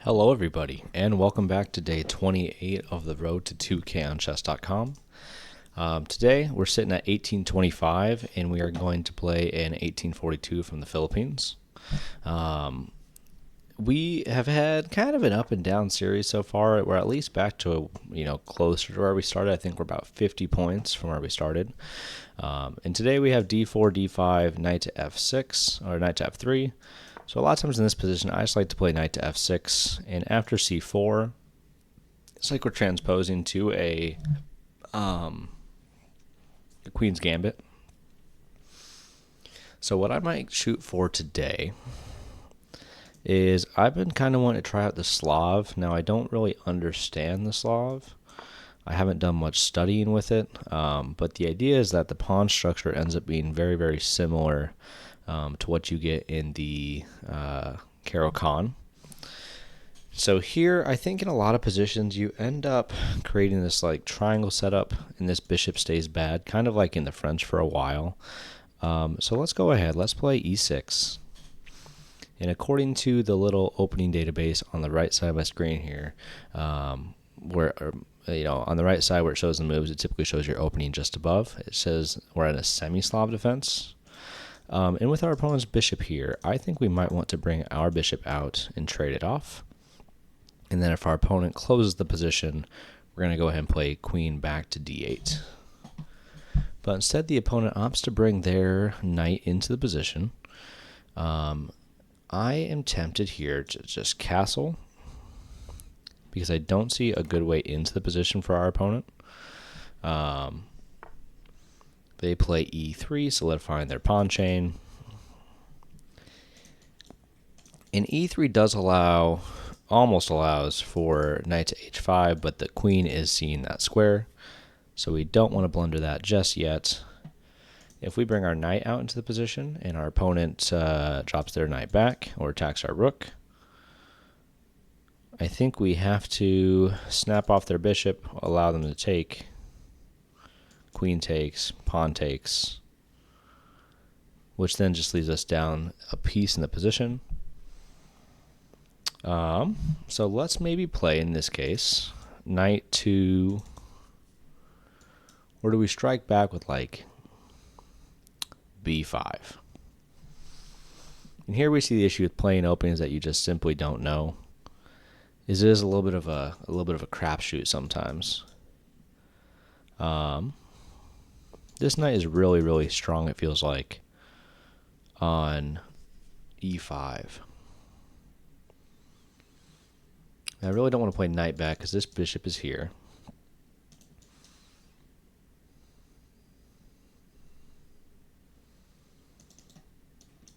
Hello, everybody, and welcome back to day 28 of the road to 2K on chess.com. Today, we're sitting at 1825, and we are going to play an 1842 from the Philippines. We have had kind of an up and down series so far. We're at least back to, closer to where we started. I think we're about 50 points from where we started. And today we have d4, d5, knight to f6, or knight to f3. So a lot of times in this position, I just like to play knight to f6, and after c4, it's like we're transposing to a queen's gambit. So what I might shoot for today is I've been kind of wanting to try out the Slav. Now, I don't really understand the Slav. I haven't done much studying with it, but the idea is that the pawn structure ends up being very, very similar to what you get in the Caro-Kann. So here, I think in a lot of positions, you end up creating this like triangle setup, and this bishop stays bad, kind of like in the French for a while. So let's go ahead. Let's play e6. And according to the little opening database on the right side of my screen here, on the right side where it shows the moves, it typically shows your opening just above. It says we're in a semi-Slav defense. And with our opponent's bishop here, I think we might want to bring our bishop out and trade it off. And then if our opponent closes the position, we're going to go ahead and play queen back to d8. But instead, the opponent opts to bring their knight into the position. I am tempted here to just castle, because I don't see a good way into the position for our opponent. They play e3, solidifying their pawn chain. And e3 does almost allows for knight to h5, but the queen is seeing that square, so we don't want to blunder that just yet. If we bring our knight out into the position and our opponent drops their knight back or attacks our rook, I think we have to snap off their bishop, allow them to take. Queen takes, pawn takes, which then just leaves us down a piece in the position. So let's maybe play, in this case, knight to, or do we strike back with like b5? And here we see the issue with playing openings that you just simply don't know. It is a little bit of a crapshoot sometimes. This knight is really, really strong, it feels like, on e5. I really don't want to play knight back because this bishop is here.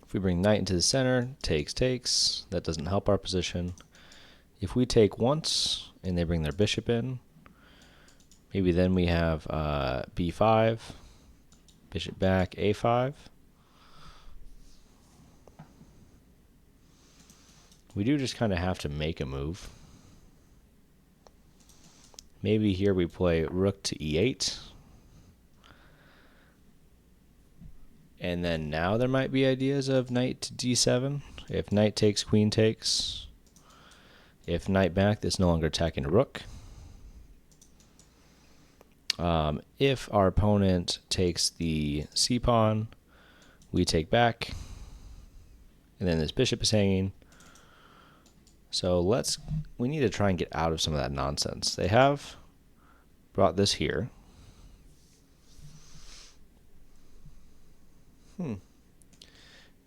If we bring knight into the center, takes. That doesn't help our position. If we take once and they bring their bishop in, maybe then we have b5, bishop back, a5. We do just kind of have to make a move. Maybe here we play rook to e8. And then now there might be ideas of knight to d7. If knight takes, queen takes. If knight back, that's no longer attacking rook. If our opponent takes the c-pawn, we take back. And then this bishop is hanging. So we need to try and get out of some of that nonsense. They have brought this here.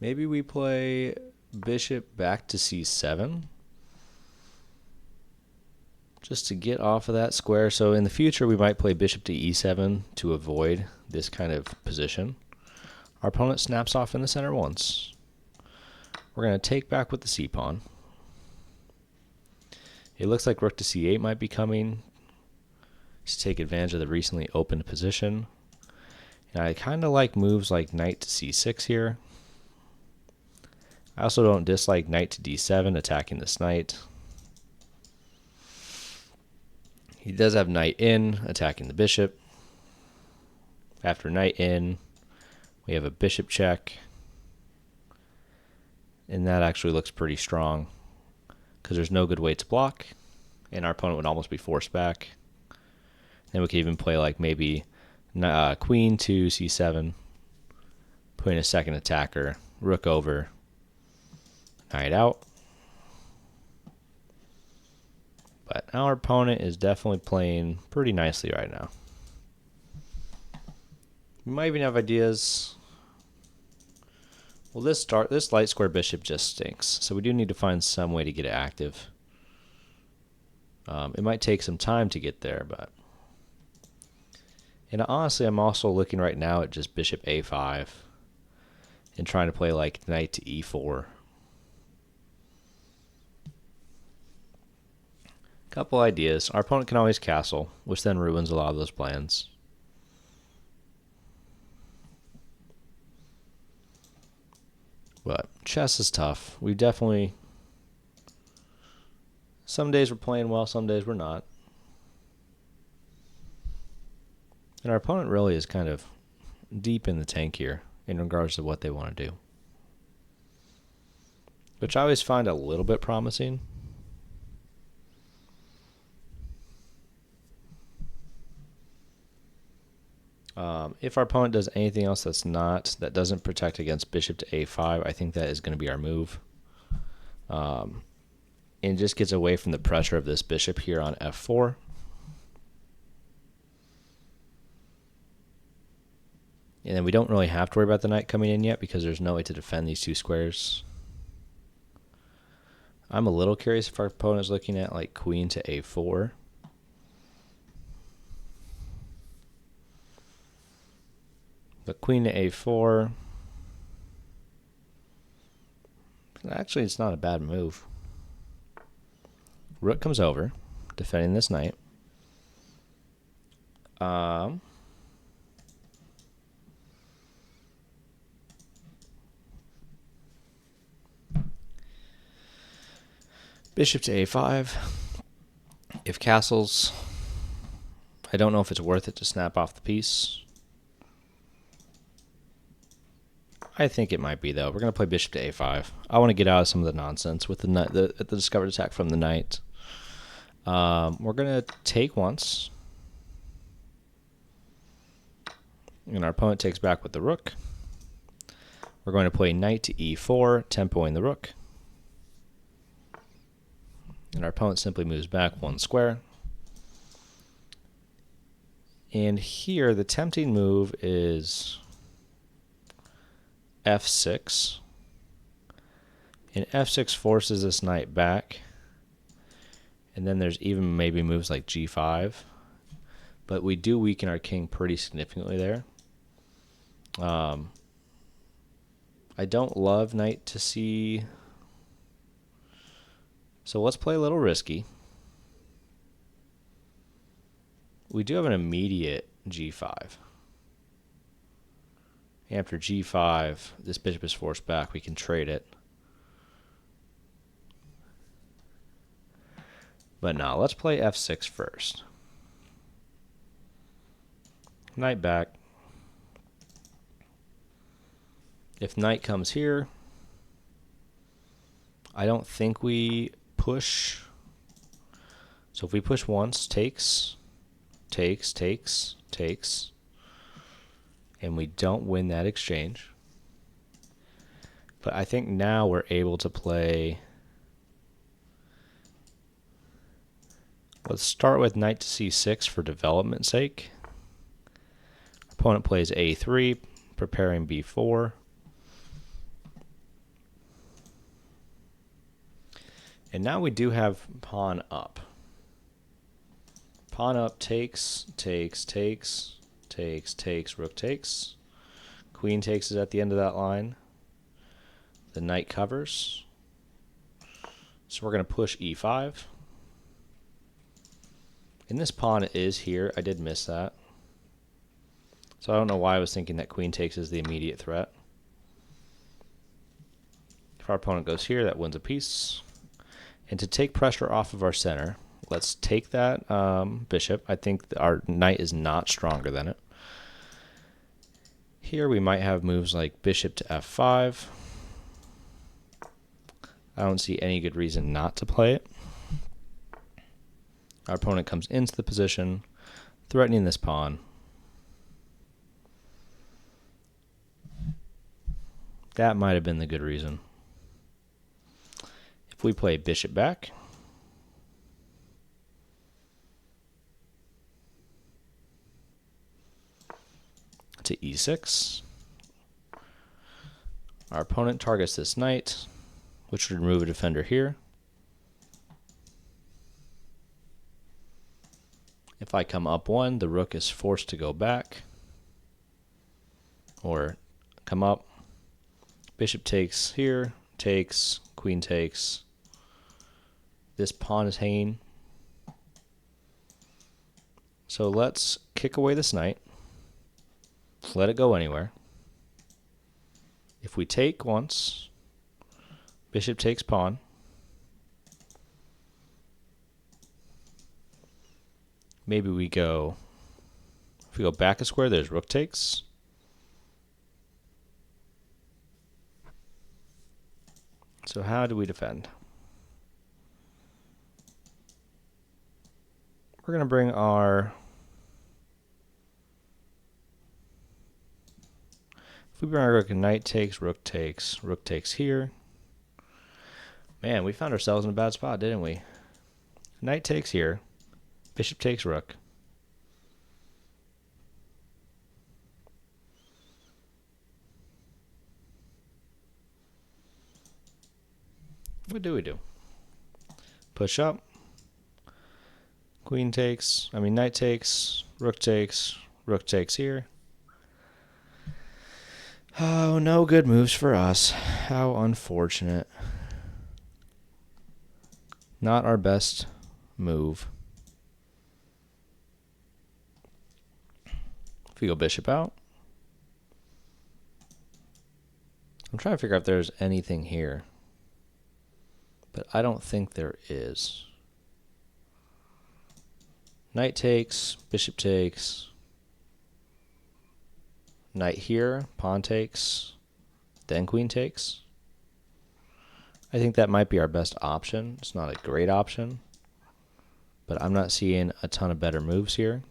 Maybe we play bishop back to c7. Just to get off of that square. So in the future, we might play bishop to e7 to avoid this kind of position. Our opponent snaps off in the center once. We're going to take back with the c-pawn. It looks like rook to c8 might be coming to take advantage of the recently opened position. And I kind of like moves like knight to c6 here. I also don't dislike knight to d7, attacking this knight. He does have knight in, attacking the bishop. After knight in, we have a bishop check. And that actually looks pretty strong, because there's no good way to block, and our opponent would almost be forced back. Then we could even play like maybe queen to c7, putting a second attacker, rook over, knight out. But our opponent is definitely playing pretty nicely right now. We might even have ideas. Well, this light square bishop just stinks, so we do need to find some way to get it active. It might take some time to get there, but... And honestly, I'm also looking right now at just bishop a5 and trying to play like knight to e4. Couple ideas. Our opponent can always castle, which then ruins a lot of those plans. But chess is tough. We definitely... Some days we're playing well, some days we're not. And our opponent really is kind of deep in the tank here in regards to what they want to do, which I always find a little bit promising. If our opponent does anything else that doesn't protect against bishop to a5, I think that is going to be our move. And just gets away from the pressure of this bishop here on f4. And then we don't really have to worry about the knight coming in yet because there's no way to defend these two squares. I'm a little curious if our opponent is looking at like queen to a4. But queen to a4, actually it's not a bad move. Rook comes over, defending this knight. Bishop to a5. If castles, I don't know if it's worth it to snap off the piece. I think it might be, though. We're going to play bishop to a5. I want to get out of some of the nonsense with the discovered attack from the knight. We're going to take once. And our opponent takes back with the rook. We're going to play knight to e4, tempoing the rook. And our opponent simply moves back one square. And here, the tempting move is f6. And f6 forces this knight back. And then there's even maybe moves like g5. But we do weaken our king pretty significantly there. I don't love knight to c. So let's play a little risky. We do have an immediate g5. After g5, this bishop is forced back. We can trade it. But now let's play f6 first. Knight back. If knight comes here, I don't think we push. So if we push once, takes, and we don't win that exchange. But I think now we're able to play. Let's start with knight to c6 for development's sake. Opponent plays a3, preparing b4. And now we do have pawn up. Pawn up takes, rook takes. Queen takes is at the end of that line. The knight covers. So we're going to push e5. And this pawn is here. I did miss that. So I don't know why I was thinking that queen takes is the immediate threat. If our opponent goes here, that wins a piece. And to take pressure off of our center, let's take that bishop. I think our knight is not stronger than it. Here we might have moves like bishop to f5. I don't see any good reason not to play it. Our opponent comes into the position, threatening this pawn. That might have been the good reason. If we play bishop back, to e6, our opponent targets this knight, which would remove a defender here. If I come up one, the rook is forced to go back or come up. Bishop takes here, takes, queen takes. This pawn is hanging. So let's kick away this knight. Let it go anywhere. If we take once, bishop takes pawn. Maybe we go, if we go back a square, there's rook takes. So how do we defend? We're going to bring our, if we bring our rook, knight takes, rook takes here. Man, we found ourselves in a bad spot, didn't we? Knight takes here, bishop takes rook. What do we do? Push up. Queen takes, knight takes, rook takes here. Oh, no good moves for us. How unfortunate. Not our best move. If we go bishop out. I'm trying to figure out if there's anything here, but I don't think there is. Knight takes, bishop takes, knight here, pawn takes, then queen takes. I think that might be our best option. It's not a great option, but I'm not seeing a ton of better moves here.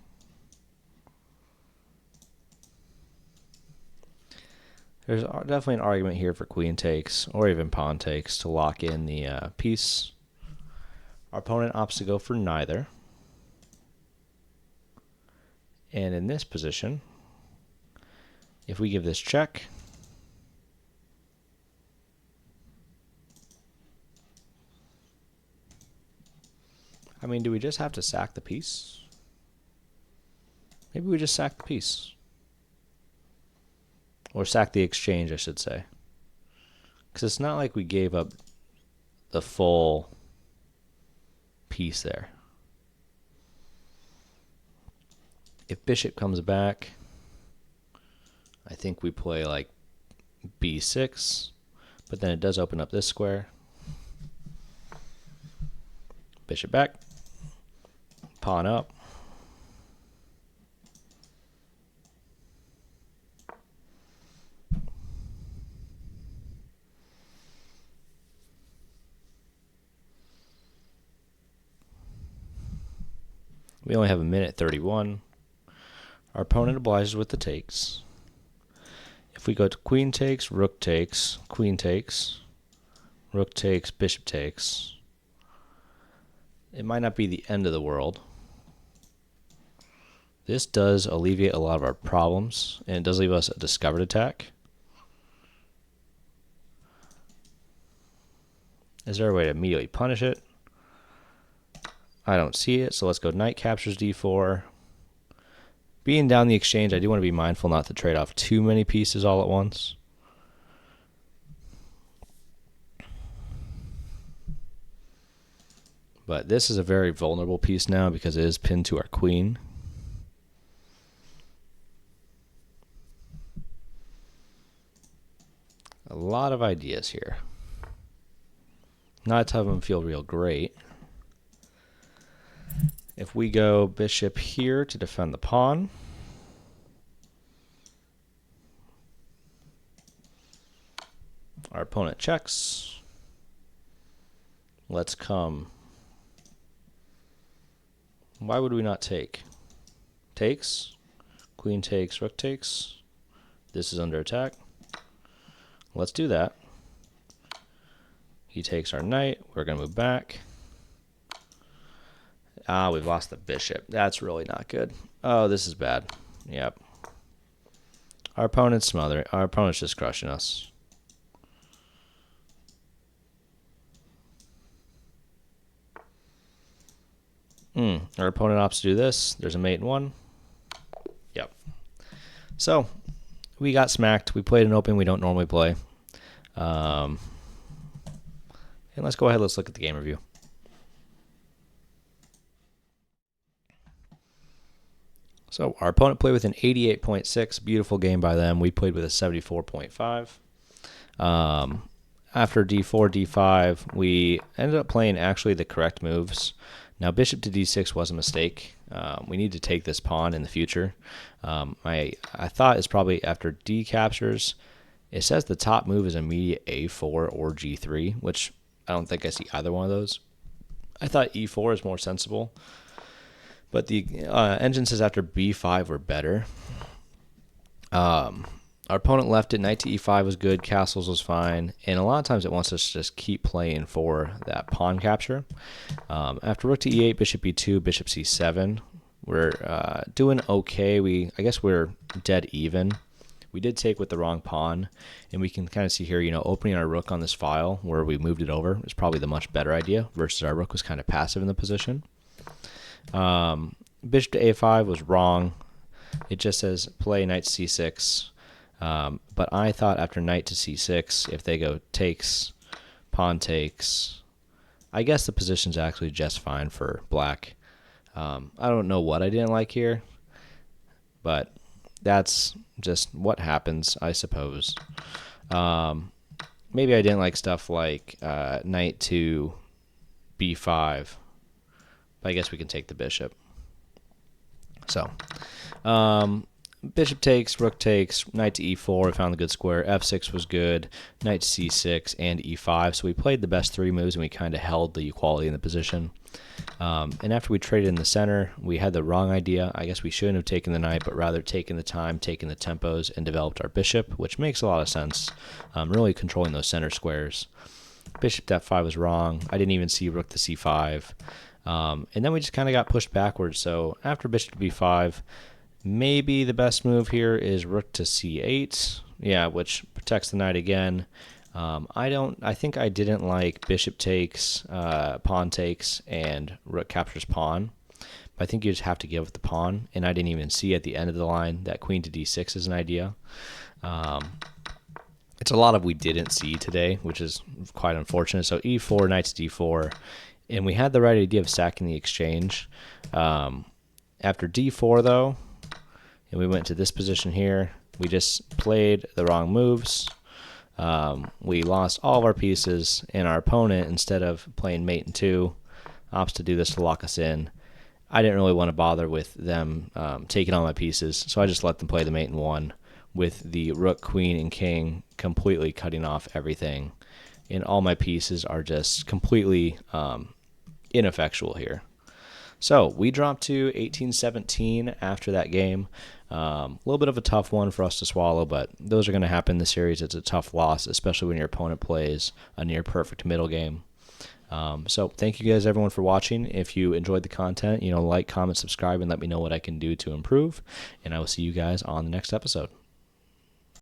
There's definitely an argument here for queen takes or even pawn takes to lock in the piece. Our opponent opts to go for neither. And in this position, if we give this check, do we just have to sack the piece? Maybe we just sack the piece. Or sack the exchange, I should say. Because it's not like we gave up the full piece there. If bishop comes back, I think we play like b6, but then it does open up this square. Bishop back, pawn up. We only have a minute 31. Our opponent obliges with the takes. If we go to queen takes, rook takes, queen takes, rook takes, bishop takes, it might not be the end of the world. This does alleviate a lot of our problems, and it does leave us a discovered attack. Is there a way to immediately punish it? I don't see it, so let's go knight captures d4. Being down the exchange, I do want to be mindful not to trade off too many pieces all at once. But this is a very vulnerable piece now because it is pinned to our queen. A lot of ideas here. Not a ton of them feel real great. If we go bishop here to defend the pawn, our opponent checks. let's come. Why would we not take? Takes. Queen takes, rook takes. This is under attack. Let's do that. He takes our knight. We're going to move back. We've lost the bishop. That's really not good. Oh, this is bad. Yep. Our opponent's smothering. Our opponent's just crushing us. Our opponent opts to do this. There's a mate in one. Yep. So, we got smacked. We played an opening we don't normally play. And let's go ahead. Let's look at the game review. So our opponent played with an 88.6. Beautiful game by them. We played with a 74.5. After d4, d5, we ended up playing actually the correct moves. Now bishop to d6 was a mistake. We need to take this pawn in the future. I thought it's probably after d captures. It says the top move is immediate a4 or g3, which I don't think I see either one of those. I thought e4 is more sensible. But the engine says after b5 we're better. Our opponent left it. Knight to e5 was good. Castles was fine. And a lot of times it wants us to just keep playing for that pawn capture. After rook to e8, bishop e2, bishop c7, we're doing okay. I guess we're dead even. We did take with the wrong pawn. And we can kind of see here, opening our rook on this file where we moved it over is probably the much better idea versus our rook was kind of passive in the position. Bishop to a5 was wrong. It just says play knight to c6. But I thought after knight to c6, if they go takes, pawn takes, I guess the position's actually just fine for black. I don't know what I didn't like here, but that's just what happens, I suppose. Maybe I didn't like stuff like knight to b5. But I guess we can take the bishop. So, bishop takes, rook takes, knight to e4. We found the good square. f6 was good. Knight to c6 and e5. So we played the best three moves and we kind of held the equality in the position. And after we traded in the center, we had the wrong idea. I guess we shouldn't have taken the knight, but rather taken the time, taken the tempos, and developed our bishop, which makes a lot of sense. Really controlling those center squares. Bishop to f5 was wrong. I didn't even see rook to c5. And then we just kind of got pushed backwards. So after bishop to b5, maybe the best move here is rook to c8. Yeah, which protects the knight again. I think I didn't like bishop takes, pawn takes, and rook captures pawn. But I think you just have to give up the pawn. And I didn't even see at the end of the line that queen to d6 is an idea. It's a lot of we didn't see today, which is quite unfortunate. So e4, knight to d4. And we had the right idea of sacking the exchange. After d4, though, and we went to this position here, we just played the wrong moves. We lost all of our pieces, and our opponent, instead of playing mate in 2, opts to do this to lock us in. I didn't really want to bother with them taking all my pieces, so I just let them play the mate in 1 with the rook, queen, and king completely cutting off everything. And all my pieces are just completely ineffectual here. So we dropped to 18-17 after that game. A little bit of a tough one for us to swallow, but those are going to happen in the series. It's a tough loss, especially when your opponent plays a near perfect middle game. So thank you guys, everyone, for watching. If you enjoyed the content, like, comment, subscribe, and let me know what I can do to improve. And I will see you guys on the next episode.